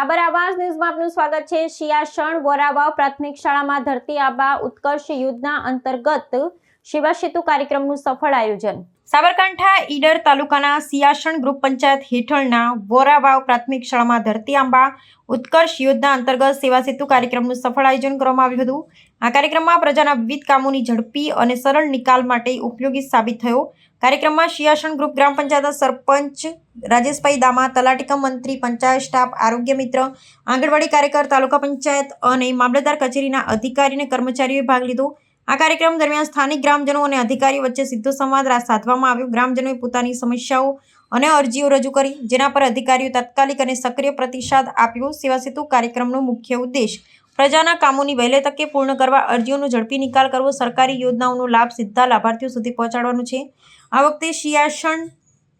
સાબર આવાસ ન્યૂઝમાં આપનું સ્વાગત છે। શિયાસણ વોરાવાવ પ્રાથમિક શાળામાં ધરતી આબા ઉત્કર્ષ યોજના અંતર્ગત સેવા સેતુ કાર્યક્રમનું સફળ આયોજન। સાબરકાંઠા ઈડર તાલુકાના શિયાસણ ગ્રુપ પંચાયત હેઠળના વોરાવાવ પ્રાથમિક શાળામાં ધરતી આંબા ઉત્કર્ષ યોજના અંતર્ગત સેવા સેતુ કાર્યક્રમનું સફળ આયોજન કરવામાં આવ્યું હતું। આ કાર્યક્રમમાં પ્રજાના વિવિધ કામોની ઝડપી અને સરળ નિકાલ માટે ઉપયોગી સાબિત થયો। કાર્યક્રમમાં શિયાસણ ગ્રુપ ગ્રામ પંચાયતના સરપંચ રાજેશભાઈ દામા, તલાટી કમ મંત્રી, પંચાયત સ્ટાફ, આરોગ્ય મિત્ર, આંગણવાડી કાર્યકર, તાલુકા પંચાયત અને મામલતદાર કચેરીના અધિકારી અને કર્મચારીઓએ ભાગ લીધો। આ કાર્યક્રમ દરમિયાન સ્થાનિક ગ્રામજનો અને અધિકારીઓ વચ્ચે સીધો સંવાદ સાધવામાં આવ્યો। ગ્રામજનોએ પોતાની સમસ્યાઓ અને અરજીઓ રજૂ કરી, જેના પર અધિકારીઓ તાત્કાલિક અને સક્રિય પ્રતિસાદ આપ્યો। સેવા સેતુ કાર્યક્રમનો મુખ્ય ઉદ્દેશ પ્રજાના કામોની વહેલી તકે પૂર્ણ કરવા, અરજીઓનો ઝડપી નિકાલ કરવો, સરકારી યોજનાઓનો લાભ સીધા લાભાર્થીઓ સુધી પહોંચાડવાનો છે। આ વખતે શિયાસણ,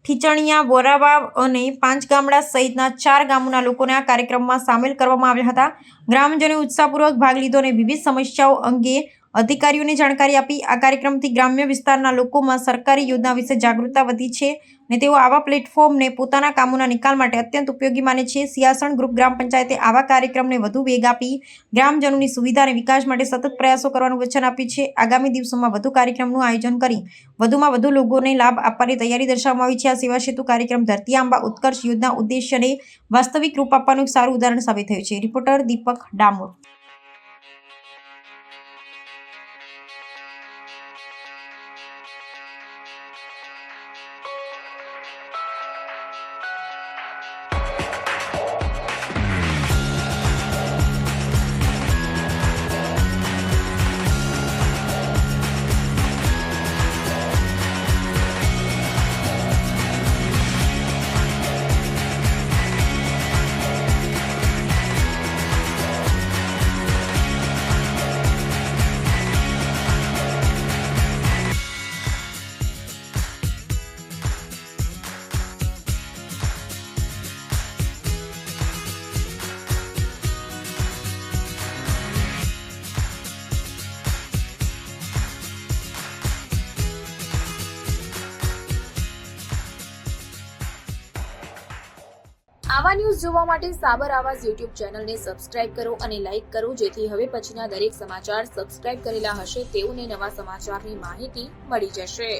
ઠીચણિયા, વોરાવાવ અને પાંચ ગામડા સહિતના 4 ગામોના લોકોને આ કાર્યક્રમમાં સામેલ કરવામાં આવ્યા હતા। ગ્રામજનોએ ઉત્સાહપૂર્વક ભાગ લીધો અને વિવિધ સમસ્યાઓ અંગે અધિકારીઓને જાણકારી આપી। આ કાર્યક્રમથી ગ્રામ્ય વિસ્તારના લોકોમાં સરકારી યોજના વિશે જાગૃતતા વધી છે અને તેઓ આવા પ્લેટફોર્મને પોતાના કામોના નિકાલ માટે અત્યંત ઉપયોગી માને છે। શિયાસણ ગ્રુપ ગ્રામ પંચાયતે આવા કાર્યક્રમને વધુ વેગ આપી ગ્રામજનોની સુવિધા અને વિકાસ માટે સતત પ્રયાસો કરવાનું વચન આપ્યું છે। આગામી દિવસોમાં વધુ કાર્યક્રમનું આયોજન કરી વધુમાં વધુ લોકોને લાભ આપવાની તૈયારી દર્શાવવામાં આવી છે। આ સેવા સેતુ કાર્યક્રમ ધરતી આંબા ઉત્કર્ષ યોજના ઉદ્દેશ્યને વાસ્તવિક રૂપ આપવાનું એક સારું ઉદાહરણ સાબિત થયું છે। રિપોર્ટર દીપક ડામોર। આવા ન્યૂઝ જોવા માટે સાબર આવાસ યુટ્યુબ ચેનલને સબસ્ક્રાઇબ કરો અને લાઇક કરો, જેથી હવે પછીના દરેક સમાચાર સબસ્ક્રાઇબ કરેલા હશે તેઓને નવા સમાચારની માહિતી મળી જશે।